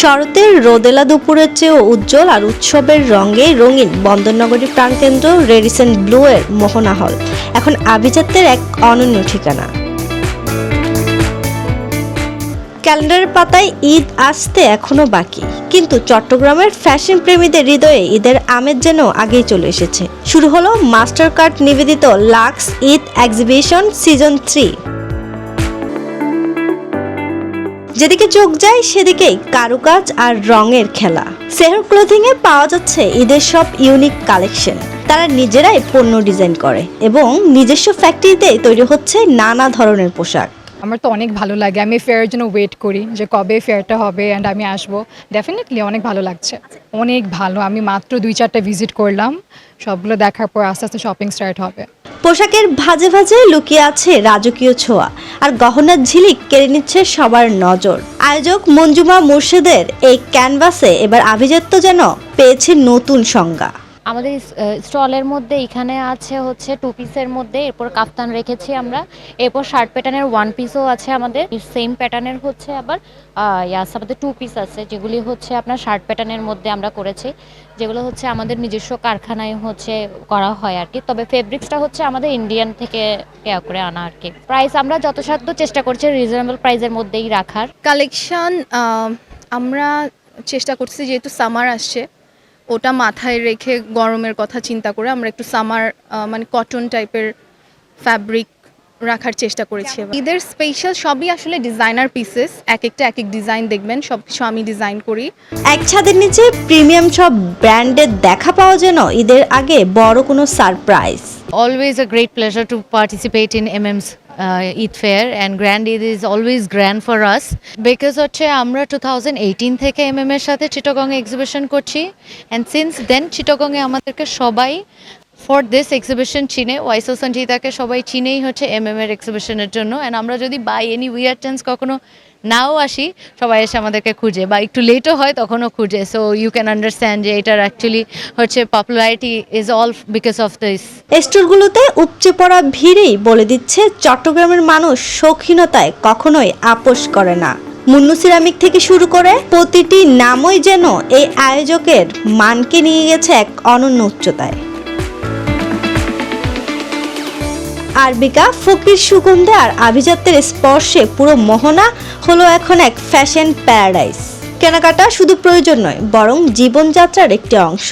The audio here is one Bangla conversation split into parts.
শরতের রোদেলা দুপুরের চেয়েও উজ্জ্বল আর উৎসবের রঙে রঙিন বন্দরনগরী প্রাণকেন্দ্র রেডিসন ব্লু এর মোহনা হল এখন আভিজাত্যের এক অনন্য ঠিকানা। ক্যালেন্ডারের পাতায় ঈদ আসতে এখনো বাকি, কিন্তু চট্টগ্রামের ফ্যাশন প্রেমীদের হৃদয়ে ঈদের আমেজ যেন আগেই চলে এসেছে। শুরু হলো মাস্টার কার্ড নিবেদিত লাক্স ঈদ এক্সিবিশন সিজন 3। যেদিকে চোখ যায় সেদিকেই কারুকাজ আর রঙের খেলা। সেহর ক্লোথিং এ পাওয়া যাচ্ছে ঈদের সব ইউনিক কালেকশন। তারা নিজেরাই পণ্য ডিজাইন করে এবং নিজস্ব ফ্যাক্টরিতে তৈরি হচ্ছে নানা ধরনের পোশাক। আমার তো অনেক ভালো লাগে, আমি ফেয়ারের জন্য ওয়েট করি যে কবে ফেয়ারটা হবে অ্যান্ড আমি আসবো। ডেফিনেটলি অনেক ভালো লাগছে, অনেক ভালো। আমি মাত্র 2-4টা ভিজিট করলাম, সবগুলো দেখার পর আস্তে আস্তে শপিং স্টার্ট হবে। পোশাকের ভাঁজে ভাঁজে লুকিয়ে আছে রাজকীয় ছোঁয়া, আর গহনার ঝিলিক কেড়ে নিচ্ছে সবার নজর। আয়োজক মঞ্জুমা মুর্শেদের এই ক্যানভাসে এবার আভিজাত্য যেন পেয়েছে নতুন সংজ্ঞা। আমাদের স্টলের মধ্যে এখানে আছে হচ্ছে 2 পিসের মধ্যে, এরপর কাফতান রেখেছি আমরা, এরপর শার্ট প্যাটার্নের 1 পিসও আছে আমাদের। সেম প্যাটার্নের হচ্ছে আবার আমাদের 2 পিস আছে, যেগুলি হচ্ছে আপনার শার্ট প্যাটার্নের মধ্যে আমরা করেছি, যেগুলো হচ্ছে আমাদের নিজস্ব কারখানায় হচ্ছে করা হয় আর কি। তবে ফেব্রিক্সটা হচ্ছে আমাদের ইন্ডিয়ান থেকে কেয়া করে আনা আর কি। প্রাইস আমরা যথাসাধ্য চেষ্টা করছি রিজনেবল প্রাইসের মধ্যেই রাখার। কালেকশন আমরা চেষ্টা করছি, যেহেতু সামার আসছে ওটা মাথায় রেখে গরমের কথা চিন্তা করে আমরা একটু সামার মানে কটন টাইপের ফ্যাব্রিক রাখার চেষ্টা করেছি। ঈদের স্পেশাল সবই আসলে ডিজাইনার পিসেস, এক একটা এক এক ডিজাইন দেখবেন, সব কিছু আমি ডিজাইন করি। এক ছাদের নিচে প্রিমিয়াম সব ব্র্যান্ডের দেখা পাওয়া যেন ঈদের আগে বড় কোনো surprise. Always a great pleasure to participate in MM's Eid Fair, and Grand Eid is always grand for us because হচ্ছে আমরা 2018 থেকে MM এর সাথে চিটাগং এক্সিবিশন করছি, and since then চিটাগং এ আমাদেরকে সবাই ফর দিস এক্সিবিশন চিনে, ওয়াইস হোসেন জিতাকে সবাই চিনেই হচ্ছে MM এর এক্সিবিশনের জন্য। অ্যান্ড আমরা যদি বাই এনি উইয়ার চান্স কখনো নাও আসি, সবাই এসে আমাদেরকে খুঁজে, বা একটু লেটও হয় তখনও খুঁজে। সো ইউ ক্যান আন্ডারস্ট্যান্ড যে এটার অ্যাকচুয়ালি হচ্ছে popularity is all because of this. স্টোরগুলোতে উপচে পড়া ভিড়ই বলে দিচ্ছে চট্টগ্রামের মানুষ শৌখিনতায় কখনোই আপোষ করে না। মুন্নু সিরামিক থেকে শুরু করে প্রতিটি নামই যেন এই আয়োজকের মানকে নিয়ে গেছে এক অনন্য উচ্চতায়। আরবিকা ফকির সুগন্ধে আর আভিজাত্যের স্পর্শে পুরো মোহনা হলো এখন এক ফ্যাশন প্যারাডাইস। কেনাকাটা শুধু প্রয়োজন নয়, বরং জীবনযাত্রার একটি অংশ।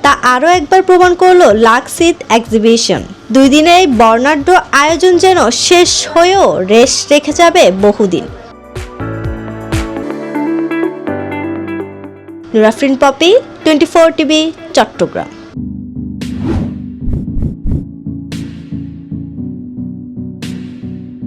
তা আরও একবার প্রমাণ করলো লাক্স ঈদ এক্সিবিশন। 2 দিনের এই বর্ণাঢ্য আয়োজন যেন শেষ হয়েও রেশ রেখে যাবে বহুদিন। নুরাফরিন পপি, 24 টিভি, চট্টগ্রাম।